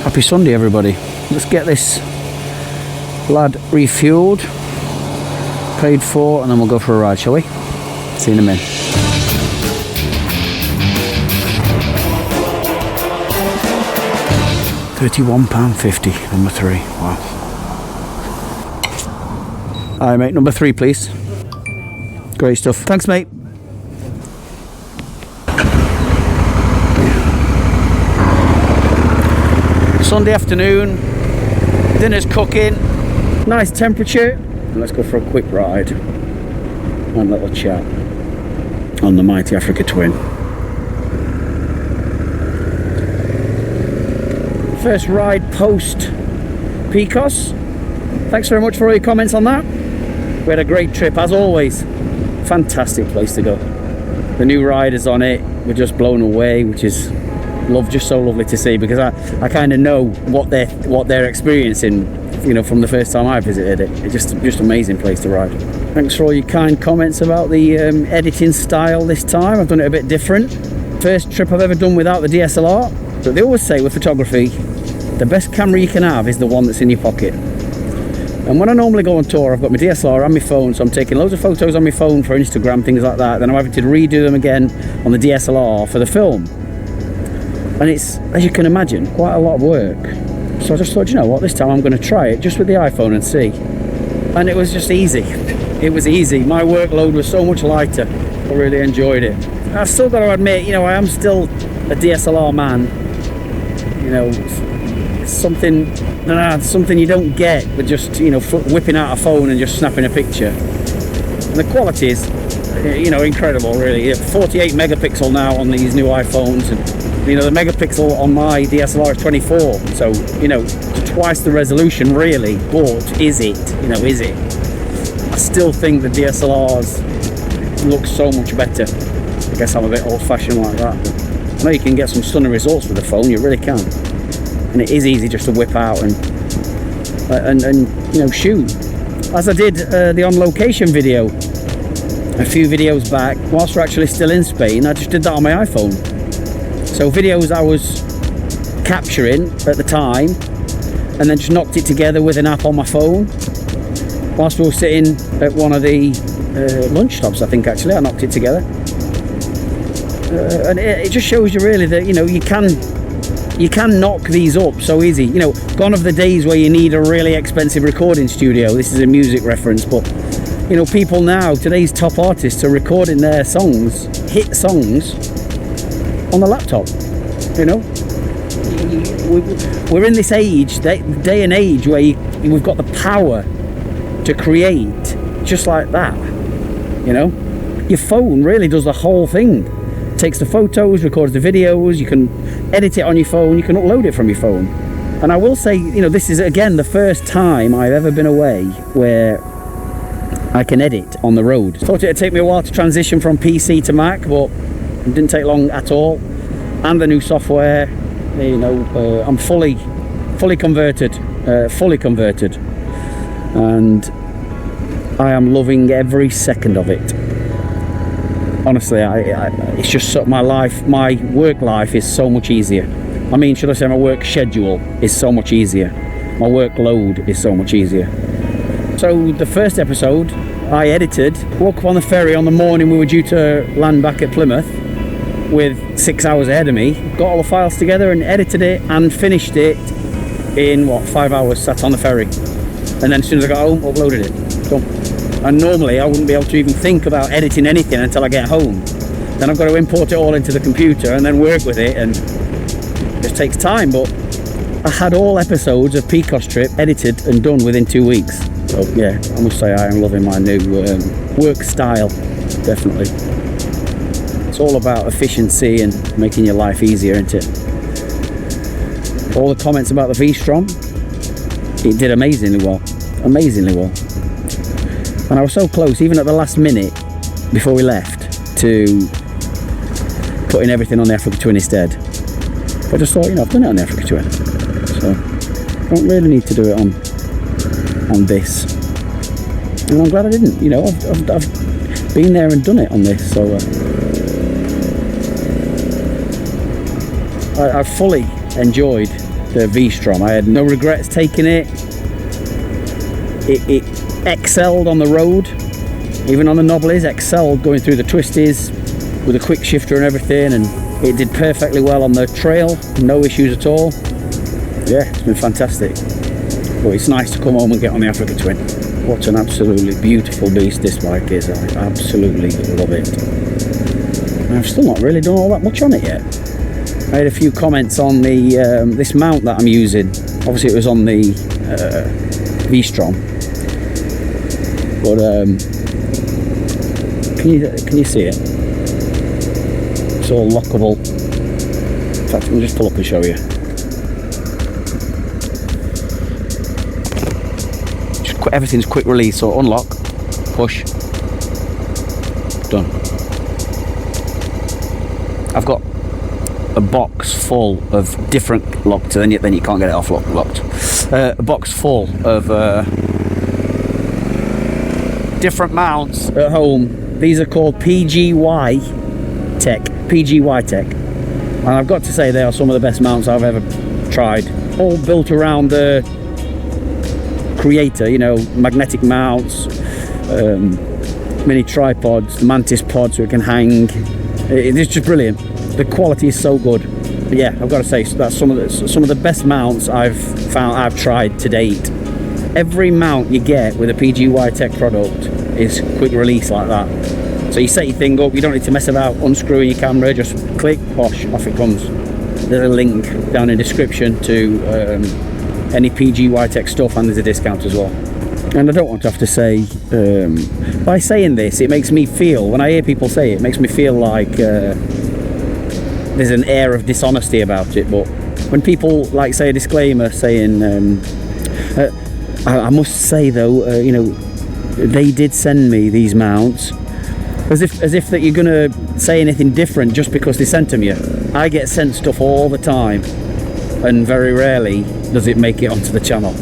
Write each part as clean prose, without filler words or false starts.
Happy Sunday, everybody. Let's get this lad refueled, paid for, and then we'll go for a ride, shall we? See you in a minute. £31.50, number 3. Wow. Alright, mate, number 3, please. Great stuff. Thanks, mate. Sunday afternoon, dinner's cooking, nice temperature, and let's go for a quick ride and a little chat on the mighty Africa Twin. First ride post PCOS. Thanks very much for all your comments on that. We had a great trip as always. Fantastic place to go. The new riders on it were just blown away, which is just so lovely to see, because I kind of know what they're experiencing, you know, from the first time I visited it. It's just amazing place to ride. Thanks for all your kind comments about the editing style this time. I've done it a bit different. First trip I've ever done without the DSLR, but they always say with photography, the best camera you can have is the one that's in your pocket. And when I normally go on tour, I've got my DSLR and my phone, so I'm taking loads of photos on my phone for Instagram, things like that. Then I'm having to redo them again on the DSLR for the film. And it's, as you can imagine, quite a lot of work. So I just thought, you know what, this time I'm going to try it just with the iPhone and see. And it was just easy. It was easy. My workload was so much lighter. I really enjoyed it. I've still got to admit, you know, I am still a DSLR man. You know, it's something you don't get with just, you know, whipping out a phone and just snapping a picture. And the quality is, you know, incredible, really. 48 megapixel now on these new iPhones, and you know, the megapixel on my DSLR is 24, so, you know, twice the resolution, really. But is it? You know, is it? I still think the DSLRs look so much better. I guess I'm a bit old-fashioned like that. But I know you can get some stunning results with the phone, you really can. And it is easy just to whip out and you know, shoot. As I did the on location video a few videos back, whilst we're actually still in Spain, I just did that on my iPhone. So videos I was capturing at the time, and then just knocked it together with an app on my phone. Whilst we were sitting at one of the lunch stops, I think actually, I knocked it together. And it just shows you really that, you know, you can knock these up so easy. You know, gone are the days where you need a really expensive recording studio. This is a music reference, but you know, people now, today's top artists, are recording their songs, hit songs, on the laptop. You know, we're in this age, day and age, where we've got the power to create just like that. You know, your phone really does the whole thing. Takes the photos, records the videos, you can edit it on your phone, you can upload it from your phone. And I will say, you know, this is again the first time I've ever been away where I can edit on the road. Thought it'd take me a while to transition from PC to Mac, but it didn't take long at all. And the new software, you know, I'm fully converted, and I am loving every second of it. Honestly, it's just so, my work life is so much easier. I mean, should I say my work schedule is so much easier. My workload is so much easier. So the first episode I edited, woke up on the ferry on the morning we were due to land back at Plymouth with 6 hours ahead of me, got all the files together and edited it and finished it in, 5 hours, sat on the ferry. And then as soon as I got home, uploaded it. Done. And normally I wouldn't be able to even think about editing anything until I get home. Then I've got to import it all into the computer and then work with it, and it just takes time. But I had all episodes of PCOS Trip edited and done within 2 weeks. So yeah, I must say I am loving my new work style, definitely. It's all about efficiency and making your life easier, isn't it? All the comments about the V-Strom, it did amazingly well. And I was so close, even at the last minute before we left, to putting everything on the Africa Twin instead. But I just thought, you know, I've done it on the Africa Twin, so I don't really need to do it on this. And I'm glad I didn't. You know, I've been there and done it on this, so I've fully enjoyed the V-Strom. I had no regrets taking it. It excelled on the road, even on the knobblies, excelled going through the twisties with a quick shifter and everything, and it did perfectly well on the trail, no issues at all. Yeah, it's been fantastic. But it's nice to come home and get on the Africa Twin. What an absolutely beautiful beast this bike is. I absolutely love it. I've still not really done all that much on it yet. I had a few comments on the this mount that I'm using. Obviously it was on the V-Strom, but can you see it? It's all lockable. In fact, I'll just pull up and show you. Everything's quick release, so unlock, push, done. I've got a box full of different locked, then you can't get it off locked. A box full of different mounts at home. These are called PGYTech, and I've got to say they are some of the best mounts I've ever tried. All built around the creator, you know, magnetic mounts, mini tripods, the mantis pod so it can hang. It's just brilliant. The quality is so good. But yeah, I've got to say that's some of the best mounts I've tried to date. Every mount you get with a PGYTech product is quick release like that. So you set your thing up, you don't need to mess about unscrewing your camera, just click, posh, off it comes. There's a link down in the description to any PGYTech stuff, and there's a discount as well. And I don't want to have to say, by saying this, it makes me feel, when I hear people say it, it makes me feel like there's an air of dishonesty about it. But when people like say a disclaimer saying, I must say though, you know, they did send me these mounts, as if that you're gonna say anything different just because they sent them you. I get sent stuff all the time, and very rarely does it make it onto the channel.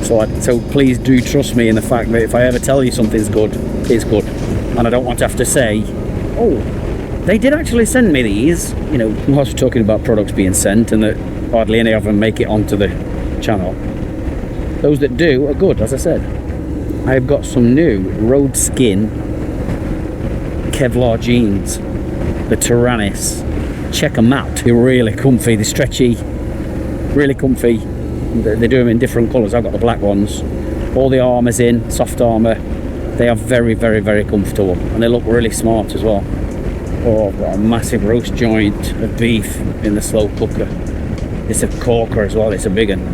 So please do trust me in the fact that if I ever tell you something's good, it's good. And I don't want to have to say, oh, they did actually send me these. You know, whilst we're talking about products being sent and that hardly any of them make it onto the channel. Those that do are good, as I said. I've got some new Roadskin Kevlar jeans, the Tyrannis. Check them out. They're really comfy, they're stretchy, really comfy. They do them in different colours. I've got the black ones. All the armour's in, soft armour. They are very, very, very comfortable, and they look really smart as well. Oh, I've got a massive roast joint of beef in the slow cooker. It's a corker as well, it's a big one.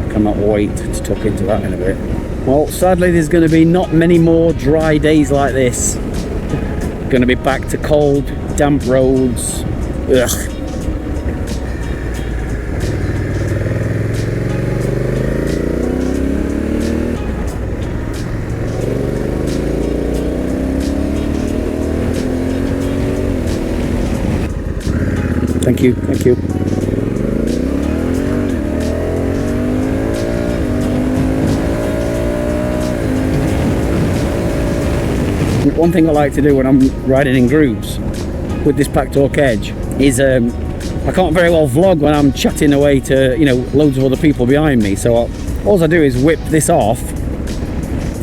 I cannot wait to tuck into that in a bit. Well, sadly there's going to be not many more dry days like this. Going to be back to cold, damp roads. Ugh. Thank you, thank you. One thing I like to do when I'm riding in groups with this pack torque edge is I can't very well vlog when I'm chatting away to, you know, loads of other people behind me. So all I do is whip this off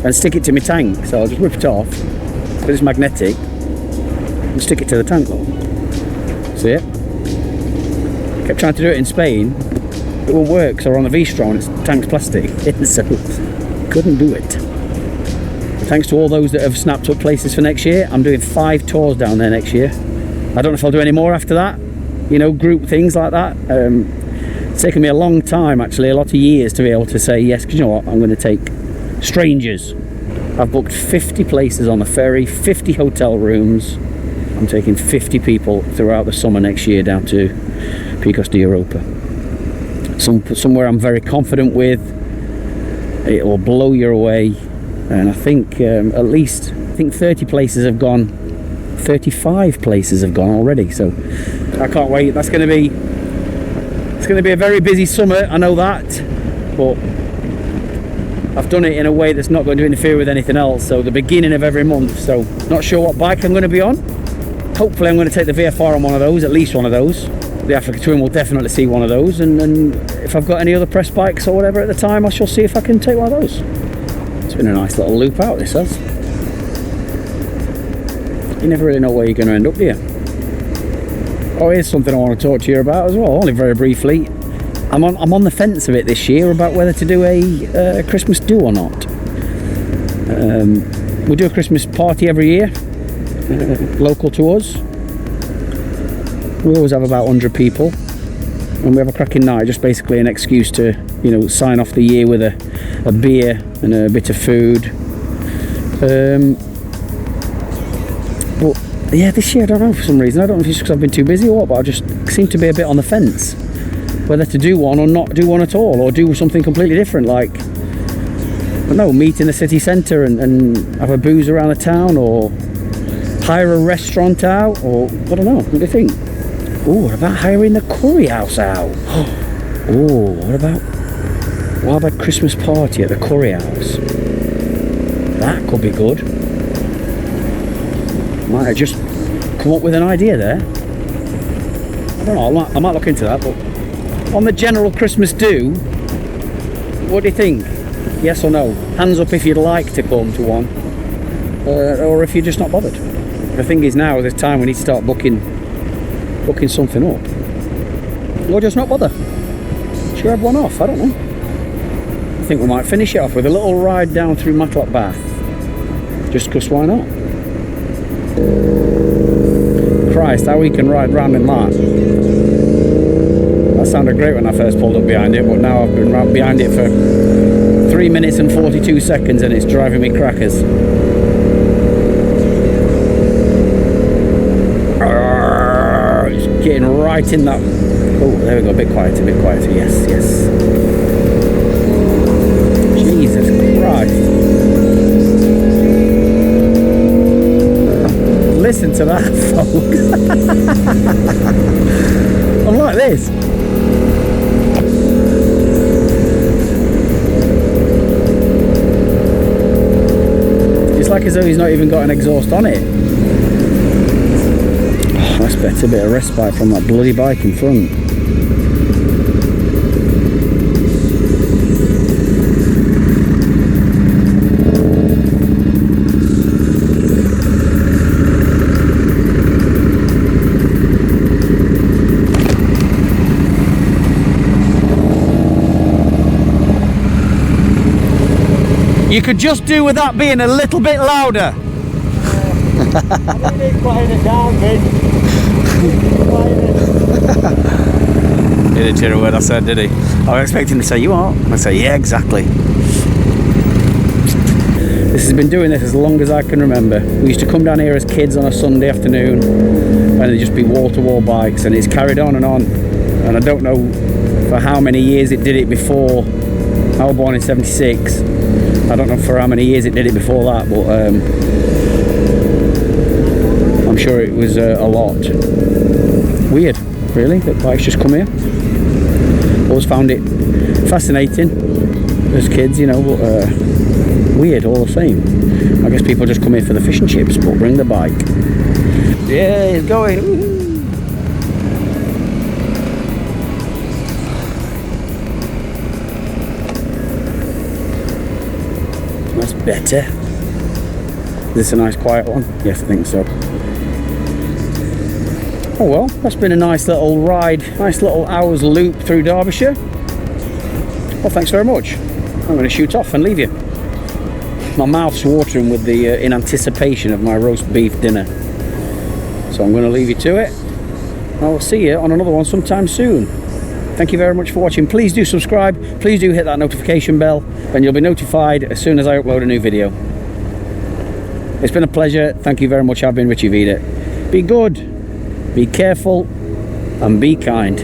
and stick it to my tank. So I'll just whip it off, but it's magnetic, and stick it to the tank though. See it? Kept trying to do it in Spain, it won't work because we're on the V-Strom and its tank's plastic, so couldn't do it. Thanks to all those that have snapped up places for next year. I'm doing 5 tours down there next year. I don't know if I'll do any more after that, you know, group things like that. It's taken me a long time, actually, a lot of years to be able to say yes, because you know what, I'm going to take strangers. I've booked 50 places on the ferry, 50 hotel rooms. I'm taking 50 people throughout the summer next year down to Picos de Europa. Somewhere I'm very confident with. It will blow you away, and I think at least 30 places have gone. 35 places have gone already, so I can't wait. It's going to be a very busy summer, I know that, but I've done it in a way that's not going to interfere with anything else. So the beginning of every month. So not sure what bike I'm going to be on. Hopefully I'm going to take the VFR on one of those, at least one of those. the Africa Twin will definitely see one of those, and if I've got any other press bikes or whatever at the time, I shall see if I can take one of those. It's been a nice little loop out, this has. You never really know where you're going to end up, do you? Oh, here's something I want to talk to you about as well, only very briefly. I'm on the fence a bit this year about whether to do a Christmas do or not. We do a Christmas party every year, local to us. We always have about 100 people, and we have a cracking night, just basically an excuse to, you know, sign off the year with a beer and a bit of food. But yeah, this year I don't know, for some reason, I don't know if it's because I've been too busy or what, but I just seem to be a bit on the fence whether to do one or not do one at all, or do something completely different, like, I don't know, meet in the city centre and have a booze around the town, or hire a restaurant out, or I don't know. What do you think? Oh, what about hiring the curry house out? Oh, what about Christmas party at the curry house? That could be good. Might have just come up with an idea there. I don't know, I might look into that, but on the general Christmas do, what do you think? Yes or no? Hands up if you'd like to come to one, or if you're just not bothered. The thing is, now, this time we need to start booking something up, or just not bother. Should we have one off? I don't know. I think we might finish it off with a little ride down through Matlock Bath, just because why not? Christ, how we can ride round in that. That sounded great when I first pulled up behind it, but now I've been right behind it for 3 minutes and 42 seconds and it's driving me crackers. It's getting right in that. Oh, there we go, a bit quieter, yes, yes. Jesus Christ. Listen to that, folks. I'm like this. It's like as though he's not even got an exhaust on it. Oh, that's better, a bit of respite from that bloody bike in front. You could just do with that being a little bit louder. I need to quiet it down, mate. He didn't hear a word I said, did he? I was expecting to say, you are? I say, yeah, exactly. This has been doing this as long as I can remember. We used to come down here as kids on a Sunday afternoon and there'd just be wall-to-wall bikes, and it's carried on. And I don't know for how many years it did it before. I was born in 76. I don't know for how many years it did it before that, but I'm sure it was a lot. Weird, really, that bikes just come here. Always found it fascinating as kids, you know, but weird all the same. I guess people just come here for the fish and chips, but bring the bike. Yeah, it's going. Woo-hoo. That's better. Is this a nice quiet one? Yes, I think so. Oh well, that's been a nice little ride, nice little hour's loop through Derbyshire. Well, thanks very much. I'm going to shoot off and leave you. My mouth's watering with the in anticipation of my roast beef dinner. So I'm going to leave you to it. I will see you on another one sometime soon. Thank you very much for watching. Please do subscribe. Please do hit that notification bell and you'll be notified as soon as I upload a new video. It's been a pleasure. Thank you very much. I've been RichyVida. Be good, be careful, and be kind.